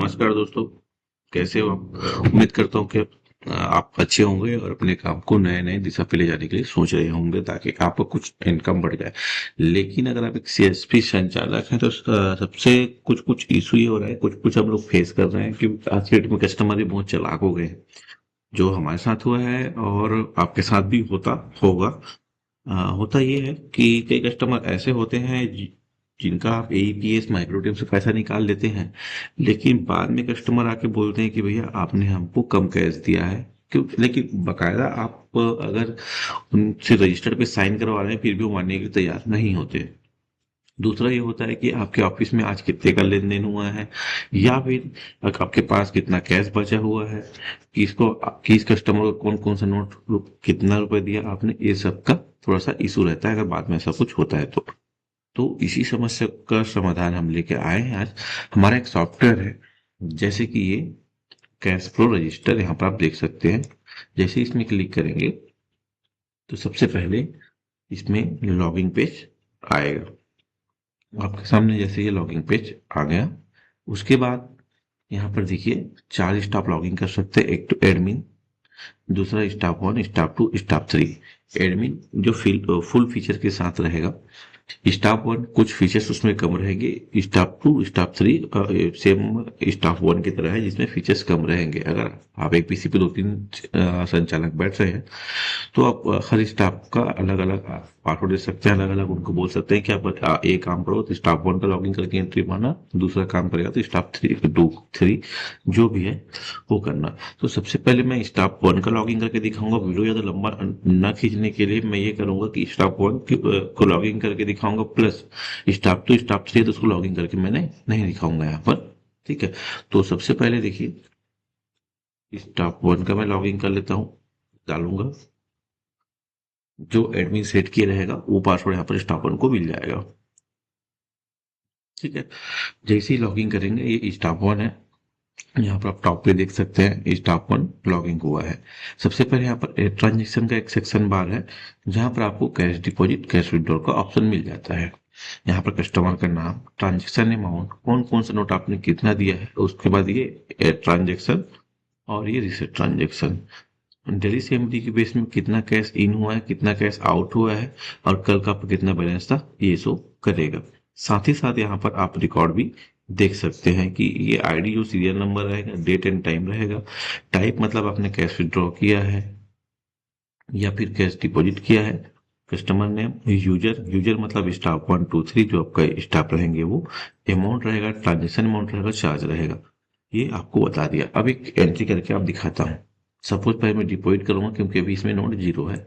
नमस्कार दोस्तों। कैसे हो आप? उम्मीद करता हूँ कि आप अच्छे होंगे और अपने काम को नए नए दिशा पे ले जाने के लिए सोच रहे होंगे ताकि आपका कुछ इनकम बढ़ जाए। लेकिन अगर आप एक सीएसपी संचालक हैं तो सबसे कुछ कुछ इशू ये हो रहा है, कुछ कुछ हम लोग फेस कर रहे हैं कि आज के डेट में कस्टमर भी बहुत चालाक हो गए हैं। जो हमारे साथ हुआ है और आपके साथ भी होता होगा। होता ये है कि कई कस्टमर ऐसे होते हैं जिनका आप एईपीएस माइक्रोटेम से पैसा निकाल लेते हैं, लेकिन बाद में कस्टमर आके बोलते हैं कि भैया आपने हमको कम कैश दिया है। क्यों? लेकिन बकायदा आप अगर उनसे रजिस्टर पे साइन करवा रहे हैं फिर भी वो मानने के लिए तैयार नहीं होते। दूसरा ये होता है कि आपके ऑफिस में आज कितने का लेन देन हुआ है, या फिर आपके पास कितना कैश बचा हुआ है, किसको किस कस्टमर को कौन कौन सा नोट कितना रुपए दिया आपने, ये सब का थोड़ा सा इशू रहता है अगर बाद में ऐसा कुछ होता है तो इसी समस्या का समाधान हम लेके आए हैं आज। हमारा एक सॉफ्टवेयर है, जैसे कि ये कैश फ्लो रजिस्टर, यहाँ पर आप देख सकते हैं। जैसे इसमें क्लिक करेंगे तो सबसे पहले इसमें लॉगिंग पेज आएगा। आपके सामने जैसे ये लॉगिंग पेज आ गया, उसके बाद यहाँ पर देखिए 4 स्टाफ लॉगिन कर सकते हैं। एक तो एडमिन, दूसरा स्टाफ 1, स्टाफ 2, स्टाफ 3। एडमिन जो फुल फीचर के साथ रहेगा। स्टाफ 1 कुछ फीचर्स उसमें कम रहेंगे। स्टाफ 2 स्टाफ 3 सेम स्टाफ 1 की तरह है जिसमें फीचर्स कम रहेंगे। अगर आप एक पीसी पे 2-3 संचालक बैठ रहे हैं तो आप हर स्टाफ का अलग अलग पासवर्ड दे सकते हैं, अलग अलग उनको बोल सकते हैं कि आप एक काम करो तो स्टाफ 1 का लॉगिन करके एंट्री मारना, दूसरा काम करेगा तो स्टाफ 3 जो भी है वो करना। तो सबसे पहले मैं स्टाफ 1 का लॉगिन करके दिखाऊंगा। वीडियो ज्यादा लंबा ना खींचने के लिए मैं ये करूंगा कि स्टाफ 1 को लॉगिन करके दिखाऊंगा, प्लस स्टाफ 2 स्टाफ 3 तो उसको लॉगिन करके मैंने नहीं दिखाऊंगा यहाँ पर। ठीक है, तो सबसे पहले देखिए स्टाफ 1 का मैं लॉगिन कर लेता हूँ, डालूंगा। जो एडमिन सेट किया रहेगा वो पासवर्ड यहाँ पर स्टाफ 1 को मिल जाएगा। ठीक है, जैसे ही लॉगिन करेंगे ये स्टाफ 1 है। यहाँ पर आप टॉप पे देख सकते हैं स्टाफ 1 लॉगिन हुआ है। सबसे पहले यहाँ पर ट्रांजेक्शन का एक सेक्शन बार है जहाँ पर आपको कैश डिपॉजिट कैश विड्रॉल का ऑप्शन मिल जाता है। यहाँ पर कस्टमर का नाम, ट्रांजेक्शन अमाउंट, कौन कौन सा नोट आपने कितना दिया है, उसके बाद ये ट्रांजेक्शन और ये रिसेट ट्रांजेक्शन। डेली सीएमडी के बेस में कितना कैश इन हुआ है, कितना कैश आउट हुआ है और कल का आपका कितना बैलेंस था, ये शो करेगा। साथ ही साथ यहाँ पर आप रिकॉर्ड भी देख सकते हैं कि ये आईडी जो सीरियल नंबर रहेगा, डेट एंड टाइम रहेगा। टाइप मतलब आपने कैश विड्रॉ किया है या फिर कैश डिपॉजिट किया है। कस्टमर नेम, यूजर, यूजर मतलब स्टाफ 1 2 3 जो आपका स्टाफ रहेंगे वो। अमाउंट रहेगा, ट्रांजेक्शन अमाउंट रहेगा, चार्ज रहेगा। ये आपको बता दिया। अब एक एंट्री करके आप दिखाता हूँ। सपोज पहले मैं डिपॉजिट करूंगा क्योंकि अभी इसमें नोट 0 है।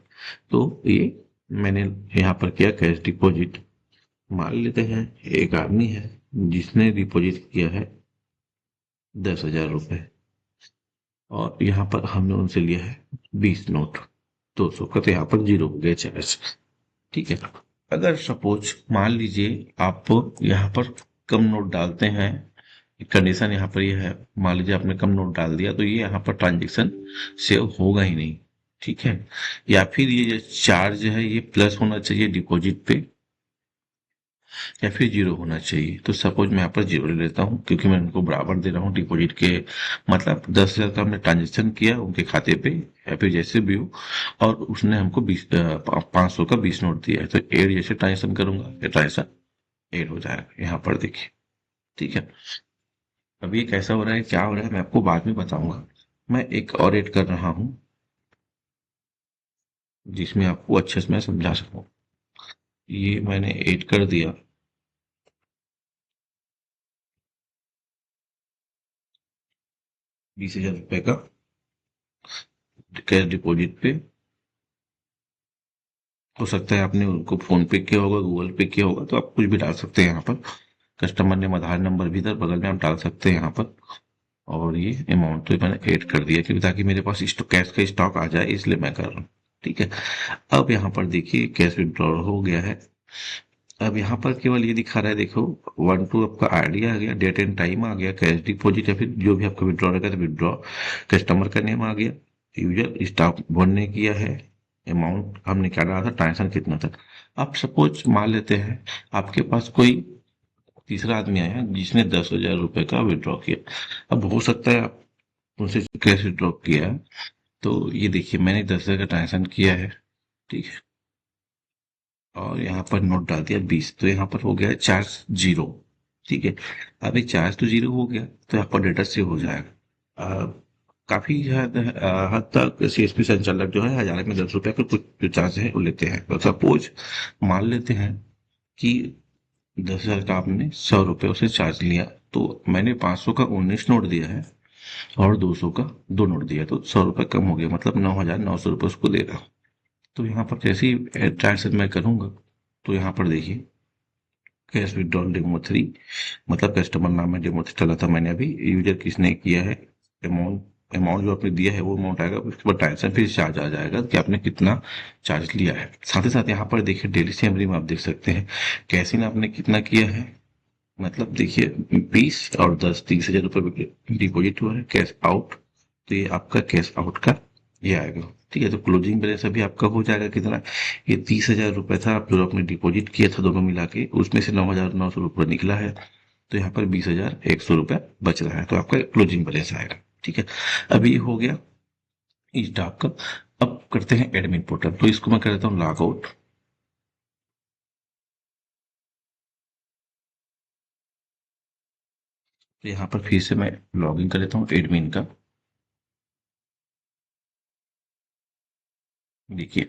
तो ये मैंने यहाँ पर किया कैश डिपॉजिट। मान लेते हैं एक आदमी है जिसने डिपॉजिट किया है 10,000 रुपए और यहाँ पर हमने उनसे लिया है 20 नोट 200 का, तो यहाँ पर 0 हो गया चार्ज। ठीक है, अगर सपोज मान लीजिए आप यहाँ पर कम नोट डालते हैं, कंडीशन यहाँ पर यह है, मान लीजिए आपने कम नोट डाल दिया तो ये यहाँ पर ट्रांजेक्शन सेव होगा ही नहीं। ठीक है, या फिर ये जो चार्ज है ये प्लस होना चाहिए डिपॉजिट पे या फिर 0 होना चाहिए। तो सपोज मैं यहाँ पर 0 ले लेता हूँ क्योंकि मैं उनको बराबर दे रहा हूँ डिपॉजिट के। मतलब 10,000 का हमने ट्रांजेक्शन किया उनके खाते पे या फिर जैसे भी हो, और उसने हमको 500 का 20 नोट दिया है, तो एड जैसे ट्रांजेक्शन करूंगा ये ट्रांजेक्शन एड हो जाएगा यहाँ पर देखिए। ठीक है, अब ये कैसा हो रहा है, क्या हो रहा है, मैं आपको बाद में बताऊंगा। मैं एक और ऐड कर रहा हूं जिसमें आपको अच्छे से मैं समझा सकूं। ये मैंने ऐड कर दिया। 20,000 रुपए का कैश डिपॉजिट पे। हो सकता है आपने उनको फोन पे किया होगा, गूगल पे किया होगा, तो आप कुछ भी डाल सकते हैं यहाँ पर। कस्टमर ने आधार नंबर भी इधर बगल में आप डाल सकते हैं यहाँ पर। और ये अमाउंट तो मैंने ऐड कर दिया क्योंकि ताकि मेरे पास कैश का स्टॉक आ जाए, इसलिए मैं कर रहा हूँ। ठीक है, अब यहाँ पर देखिए कैश विड्रॉल हो गया है। अब यहाँ पर केवल ये दिखा रहा है, देखो 1 2 आपका आईडी आ गया, डेट एंड टाइम आ गया, कैश डिपॉजिट या फिर जो भी आपका विड्रॉ रहेगा तो विड्रॉ, कस्टमर का नेम आ गया, यूजर स्टाफ 1 ने किया है, अमाउंट हमने क्या डाला था, ट्रांजेक्शन कितना था। अब सपोज मान लेते हैं आपके पास कोई तीसरा आदमी आया जिसने 10,000 रुपये का विड्रॉ किया। अब हो सकता है आप उनसे कैश विड्रॉ किया है, तो ये देखिए मैंने 10,000 का ट्रांजेक्शन किया है, ठीक है, और यहाँ पर नोट डाल दिया 20, तो यहाँ पर हो गया चार्ज जीरो। ठीक है, अब ये चार्ज तो जीरो हो गया, तो यहाँ पर डेटा सेव हो जाएगा। काफी हद तक सीएसपी संचालक जो है 1000 में 10 रुपए का कुछ जो चार्ज है वो लेते हैं। तो सपोज मान लेते हैं कि 10,000 का आपने 100 रुपये उसे चार्ज लिया, तो मैंने 500 का 19 नोट दिया है और 200 का 2 नोट दिया, तो 100 रुपये कम हो गया, मतलब 9,900 रुपये उसको दे रहा हूँ। तो यहाँ पर जैसे ही ट्रांजेक्शन मैं करूंगा, तो यहाँ पर देखिए कैश विड्रॉल डेमो 3, मतलब कस्टमर नाम है डेमो 3 डाला था मैंने अभी, यूजर किसने किया है, अमाउंट अमाउंट जो आपने दिया है वो अमाउंट आएगा, उसके बाद ट्रांजेक्शन फिर चार्ज आ जाएगा कि आपने कितना चार्ज लिया है। साथ ही साथ यहाँ पर देखिए डेली सैलरी में आप देख सकते हैं कैसे ना आपने कितना किया है, मतलब देखिए 20 और 10, 30,000 रुपये डिपॉजिट हुआ है कैश आउट, तो ये आपका कैश आउट का ये आएगा। ठीक है, तो क्लोजिंग बैलेंस अभी आपका हो जाएगा कितना, ये 30,000 रुपये था जो आपने डिपॉजिट किया था दोनों मिला के, उसमें से 9,900 रुपये निकला है, तो यहाँ पर 20,100 रुपये बच रहा है, तो आपका क्लोजिंग बैलेंस आएगा। ठीक है, अभी हो गया स्टाफ का। अब करते हैं एडमिन पोर्टल, तो इसको मैं कर देता हूँ लॉग आउट। तो यहाँ पर फिर से मैं लॉग इन कर लेता हूँ एडमिन का। देखिए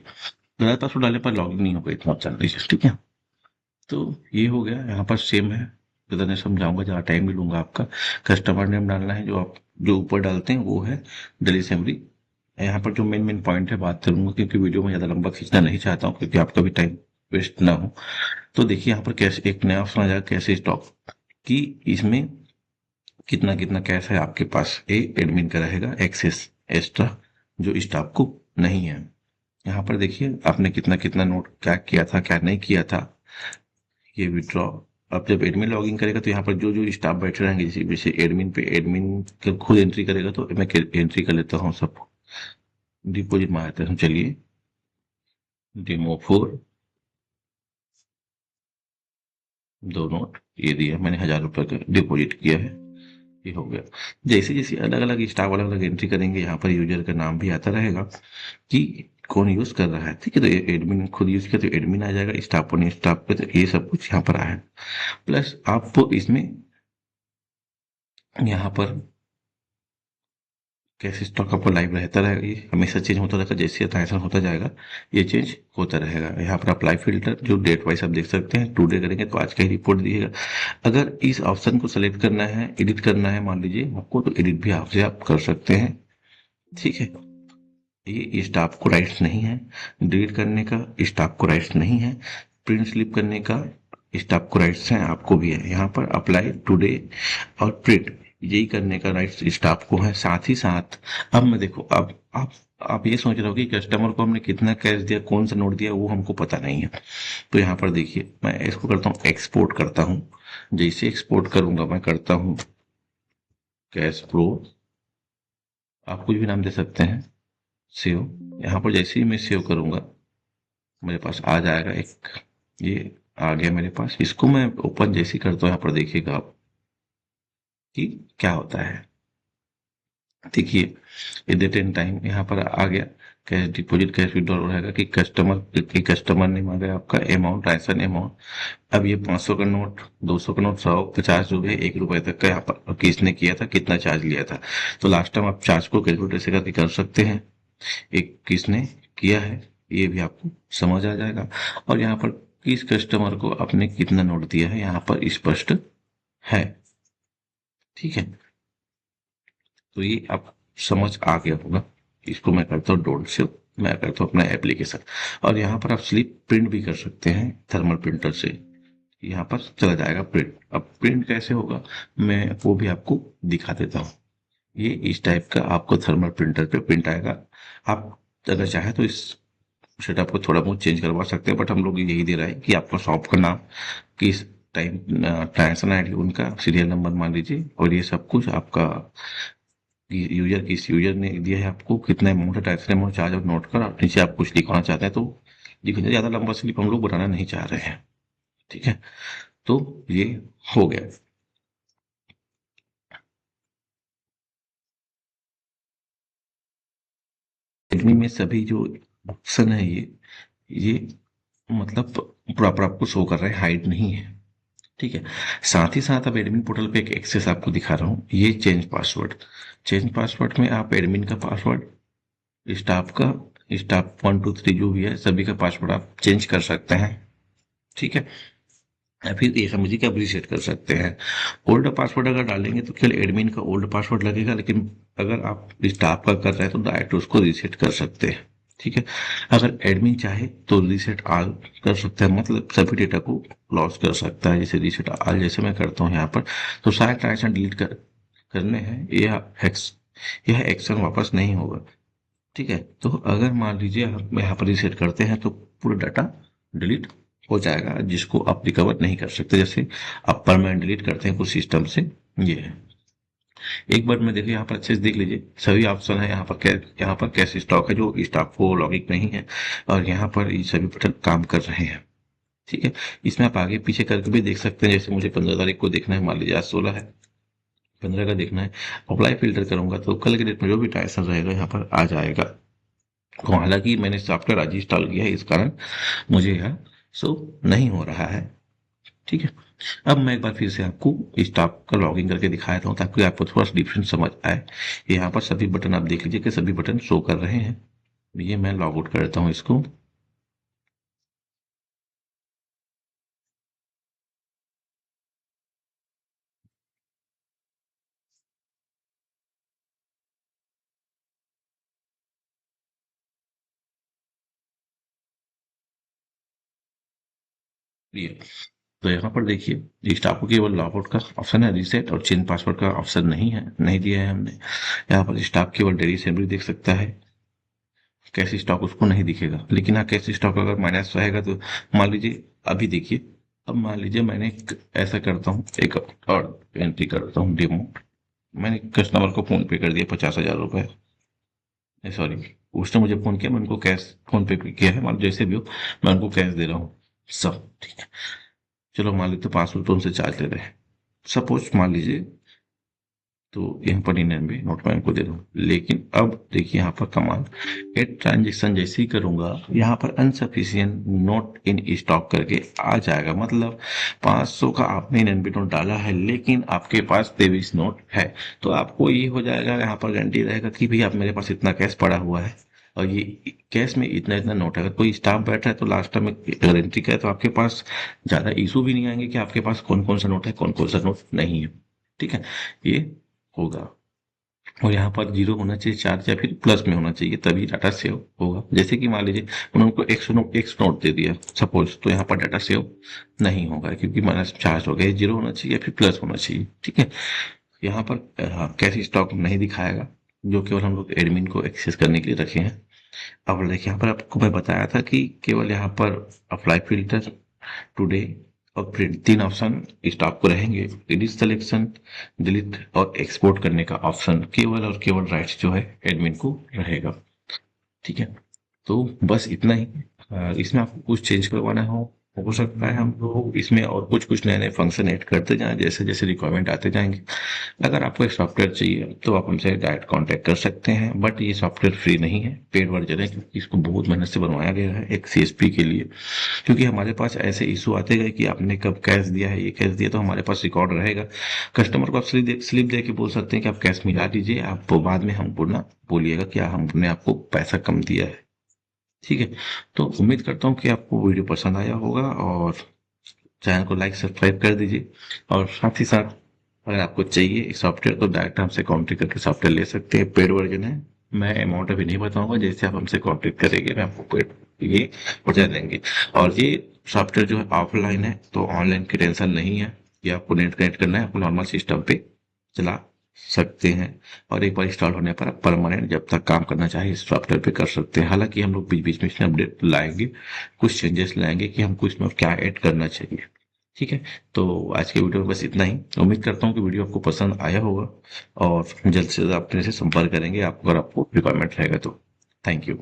गलत पासवर्ड डालने पर लॉगिन नहीं होगा, इतना चल रही है। ठीक है, तो ये हो गया, यहाँ पर सेम है, मैं समझाऊंगा, ज़्यादा टाइम भी लूंगा आपका। कस्टमर नेम डालना है, जो आप जो ऊपर डालते हैं वो है दिल्ली सेमरी। यहाँ पर जो मेन मेन पॉइंट है बात करूंगा, क्योंकि वीडियो में ज़्यादा लंबा खींचना नहीं चाहता हूँ, क्योंकि आपका भी टाइम वेस्ट ना हो। तो देखिए यहाँ पर कैसे एक नया ऑप्शन आ जाएगा, कैसे स्टॉक, कि इसमें कितना कितना कैश है आपके पास, ए एडमिन का रहेगा एक्सेस एक्स्ट्रा, जो स्टाफ को नहीं है। यहाँ पर देखिए आपने कितना कितना नोट क्या किया था क्या नहीं किया था, ये विड्रॉ। अब जब एडमिन लॉगिन करेगा तो यहाँ पर जो जो स्टाफ बैठे रहेंगे, जैसे जैसे एडमिन पे एडमिन खुद एंट्री करेगा, तो मैं एंट्री कर लेता हूँ सब। डिपॉजिट मारते हैं, चलिए डेमो 4, 2 नोट ये दिया मैंने, 1,000 रुपये का डिपॉजिट किया है, ये हो गया। जैसे जैसे अलग अलग स्टाफ अलग अलग एंट्री करेंगे, यहाँ पर यूजर का नाम भी आता रहेगा कि कौन यूज कर रहा है। ठीक है, तो ये एडमिन खुद यूज किया तो एडमिन आ जाएगा, स्टाफ ने स्टाफ पे, तो ये सब कुछ यहाँ पर आया। प्लस आपको इसमें यहाँ पर कैश स्टॉक आपका लाइव रहता रहेगा, ये हमेशा चेंज होता रहेगा, जैसे ट्रांजेक्शन होता जाएगा ये चेंज होता रहेगा। यहाँ पर अप्लाई फिल्टर जो डेट वाइज आप देख सकते हैं, टुडे करेंगे तो आज का ही रिपोर्ट दिएगा। अगर इस ऑप्शन को सेलेक्ट करना है, एडिट करना है मान लीजिए आपको, तो एडिट भी आपसे आप कर सकते हैं। ठीक है, ये स्टाफ को राइट्स नहीं है, डिलीट करने का स्टाफ को राइट्स नहीं है, प्रिंट स्लिप करने का स्टाफ को राइट्स हैं, आपको भी है। यहाँ पर अप्लाई टुडे और प्रिंट यही करने का राइट्स स्टाफ को है। साथ ही साथ अब मैं देखो, अब आप ये सोच रहे हो कि कस्टमर को हमने कितना कैश दिया, कौन सा नोट दिया, वो हमको पता नहीं है। तो यहाँ पर देखिए मैं इसको करता हूँ एक्सपोर्ट करता हूँ। जैसे एक्सपोर्ट करूंगा मैं करता हूँ कैश प्रो, आप कुछ भी नाम दे सकते हैं, सेव। यहाँ पर जैसे ही मैं सेव करूंगा मेरे पास आ जाएगा एक, ये आ गया मेरे पास। इसको मैं ओपन जैसे ही करता हूँ, यहाँ पर देखिएगा आप कि क्या होता है। देखिए ये डेट एंड टाइम यहाँ पर आ गया, कैश डिपॉजिट कैश विड्रॉल रहेगा कि कस्टमर ने मांगा आपका अमाउंट, ट्रांजेक्शन अमाउंट। अब ये 500 का नोट, 200 का नोट, 150 जो है 1 रुपए तक का, यहाँ पर किसने किया था, कितना चार्ज लिया था। तो लास्ट टाइम आप चार्ज को कैलकुलेटर से करके कर सकते हैं, एक किसने किया है ये भी आपको समझ आ जाएगा। और यहाँ पर किस कस्टमर को आपने कितना नोट दिया है यहाँ पर स्पष्ट है। ठीक है, तो ये आप समझ आ गया होगा। इसको मैं करता हूँ डोंट सेव, मैं करता हूँ अपना एप्लीकेशन। और यहाँ पर आप स्लिप प्रिंट भी कर सकते हैं थर्मल प्रिंटर से, यहाँ पर चला जाएगा प्रिंट। अब प्रिंट कैसे होगा मैं वो भी आपको दिखा देता हूँ। ये इस टाइप का आपको थर्मल प्रिंटर पे प्रिंट आएगा। आप अगर चाहे तो इस सेटअप को थोड़ा बहुत चेंज करवा सकते हैं, बट हम लोग यही दे रहा है कि आपका शॉप का नाम, किस टाइम ट्रांजेक्शन आईडी, उनका सीरियल नंबर मान लीजिए, और ये सब कुछ आपका यूजर, किस यूजर ने दिया है आपको, कितना अमाउंट है, ट्रांजेक्शन अमाउंट, चार्ज और नोट कर आप नीचे आप कुछ लिखवाना चाहते हैं तो लिखिए। ज़्यादा लंबा स्लिप हम लोग बनाना नहीं चाह रहे हैं। ठीक है, तो ये हो गया। एडमी में सभी जो ऑप्शन है ये मतलब प्रॉपर आपको शो कर रहा है, हाइड नहीं है। ठीक है। साथ ही साथ अब एडमिन पोर्टल पे एक एक्सेस आपको दिखा रहा हूँ, ये चेंज पासवर्ड में आप एडमिन का पासवर्ड, स्टाफ का, स्टाफ 1 2 3 जो भी है सभी का पासवर्ड आप चेंज कर सकते हैं। ठीक है। या फिर ये समझिए कि आप रीसेट कर सकते हैं। ओल्ड पासवर्ड अगर डालेंगे तो केवल एडमिन का ओल्ड पासवर्ड लगेगा, लेकिन अगर आप स्टाफ का कर रहे हैं तो डायरेक्ट उसको रीसेट कर सकते हैं। ठीक है। अगर एडमिन चाहे तो रीसेट ऑल कर सकता है, मतलब सभी डेटा को लॉस कर सकता है। जैसे रीसेट ऑल जैसे मैं करता हूँ यहाँ पर, तो सारे ट्रांजेक्शन डिलीट करने हैं, यह एक्शन वापस नहीं होगा। ठीक है। तो अगर मान लीजिए हम यहाँ पर रीसेट करते हैं तो पूरा डाटा डिलीट हो जाएगा, जिसको आप रिकवर नहीं कर सकते। जैसे आप परमानेंट डिलीट करते हैं कुछ सिस्टम से, ये है। एक बार में देखिए यहाँ पर अच्छे से देख लीजिए, सभी ऑप्शन है यहाँ पर। यहाँ पर कैश स्टॉक है जो स्टॉक को लॉगिंग नहीं है, और यहाँ पर ये सभी बटन काम कर रहे हैं। ठीक है। इसमें आप आगे पीछे करके भी देख सकते हैं। जैसे मुझे 15 तारीख को देखना है, मान लीजिए आज 16 है, 15 का देखना है, अप्लाई फिल्टर करूंगा तो कल के डेट में जो भी ट्रांजेक्शन रहेगा यहाँ पर आ जाएगा। तो हालांकि मैंने सॉफ्टवेयर आज इंस्टॉल किया है, इस कारण मुझे यह शो नहीं हो रहा है। ठीक है। अब मैं एक बार फिर से आपको स्टॉक का लॉगिन करके दिखाया था ताकि आपको थोड़ा सा डिफरेंस समझ आए। यहाँ पर सभी बटन आप देख लीजिए कि सभी बटन शो कर रहे हैं। ये मैं लॉग आउट करता हूँ इसको। ये तो यहाँ पर देखिए स्टॉक को केवल लॉग आउट का ऑप्शन है, रीसेट और चेंज पासवर्ड का ऑप्शन नहीं है, नहीं दिया है हमने। यहाँ पर स्टॉक केवल डेली सैलरी देख सकता है, कैश स्टॉक उसको नहीं दिखेगा। लेकिन हाँ, कैश स्टॉक अगर माइनस रहेगा तो मान लीजिए, अभी देखिए, अब मान लीजिए मैंने ऐसा करता हूँ, एक और एंट्री करता हूँ डेमो। मैंने कस्टमर को फोन पे कर दिया 50,000 रुपए, सॉरी, उसने मुझे फोन किया, मैं उनको कैश फोन पे किया है, मान जैसे भी हो मैं उनको कैश दे रहा हूँ सब। ठीक है। चलो मान लेते 500 तो उनसे चार्ज ले रहे हैं, सपोज मान लीजिए। तो यहाँ पर 99 नोट मैं इनको दे दूँ। लेकिन अब देखिए यहाँ पर कमाल, एड ट्रांजेक्शन जैसे ही करूंगा यहाँ पर अनसफिशियंट नोट इन स्टॉक करके आ जाएगा। मतलब 500 का आपने 99 नोट डाला है, लेकिन आपके पास 23 नोट है। तो आपको ये हो जाएगा, यहाँ पर गारंटी रहेगा कि भाई आप, मेरे पास इतना कैश पड़ा हुआ है और ये कैश में इतना इतना नोट है। अगर कोई स्टाफ बैठा है तो लास्ट टाइम गारंटी का है, तो आपके पास ज्यादा इशू भी नहीं आएंगे कि आपके पास कौन कौन सा नोट है, कौन कौन सा नोट नहीं है। ठीक है। ये होगा। और यहाँ पर जीरो होना चाहिए चार्ज, या फिर प्लस में होना चाहिए, तभी डाटा सेव होगा। जैसे कि मान लीजिए उन्होंने उनको एक्स नोट दे दिया सपोज, तो यहाँ पर डाटा सेव नहीं होगा क्योंकि माइनस चार्ज हो गया। जीरो होना चाहिए या फिर प्लस होना चाहिए। ठीक है। यहाँ पर कैश स्टॉक नहीं दिखाएगा, जो केवल हम लोग एडमिन को एक्सेस करने के लिए रखे हैं। अब देखिए यहाँ पर आपको मैं बताया था कि केवल यहाँ पर अप्लाई फिल्टर, टुडे और प्रिंट, तीन ऑप्शन स्टॉक को रहेंगे। एडिट सिलेक्शन, डिलीट और एक्सपोर्ट करने का ऑप्शन केवल और केवल राइट्स जो है एडमिन को रहेगा। ठीक है। तो बस इतना ही। इसमें आपको कुछ चेंज करवाना हो सकता है हम लोग इसमें और कुछ कुछ नए नए फंक्शन ऐड करते जाएं, जैसे जैसे रिक्वायरमेंट आते जाएंगे। अगर आपको एक सॉफ्टवेयर चाहिए तो आप हमसे डायरेक्ट कांटेक्ट कर सकते हैं, बट ये सॉफ्टवेयर फ्री नहीं है, पेड वर्जन है, क्योंकि इसको बहुत मेहनत से बनवाया गया है एक सीएसपी के लिए। क्योंकि हमारे पास ऐसे इशू आते गए कि आपने कब कैश दिया है, ये कैश दिया, तो हमारे पास रिकॉर्ड रहेगा। कस्टमर को आप स्लिप दे के बोल सकते हैं कि आप कैश मिला दीजिए, आप बाद में हमको ना बोलिएगा कि हमने आपको पैसा कम दिया है। ठीक है। तो उम्मीद करता हूँ कि आपको वीडियो पसंद आया होगा, और चैनल को लाइक सब्सक्राइब कर दीजिए। और साथ ही साथ अगर आपको चाहिए सॉफ्टवेयर तो डायरेक्ट हमसे कॉन्टेक्ट करके सॉफ्टवेयर ले सकते हैं, पेड वर्जन है। मैं अमाउंट अभी नहीं बताऊंगा, जैसे आप हमसे कॉन्टेक्ट करेंगे मैं आपको पेड ये पहुंचा देंगे। और ये सॉफ्टवेयर जो है ऑफलाइन है, तो ऑनलाइन की टेंशन नहीं है। ये आपको नेट कनेक्ट करना है, आपको नॉर्मल सिस्टम पे चला सकते हैं। और एक बार इंस्टॉल होने पर आप परमानेंट जब तक काम करना चाहे इस सॉफ्टवेयर पे कर सकते हैं। हालांकि हम लोग बीच बीच में इसमें अपडेट लाएंगे, कुछ चेंजेस लाएंगे कि हमको इसमें क्या ऐड करना चाहिए। ठीक है। तो आज के वीडियो में बस इतना ही। उम्मीद करता हूँ कि वीडियो आपको पसंद आया होगा, और जल्द से जल्द अपने से संपर्क करेंगे आप, अगर आपको रिक्वायरमेंट रहेगा तो। Thank you.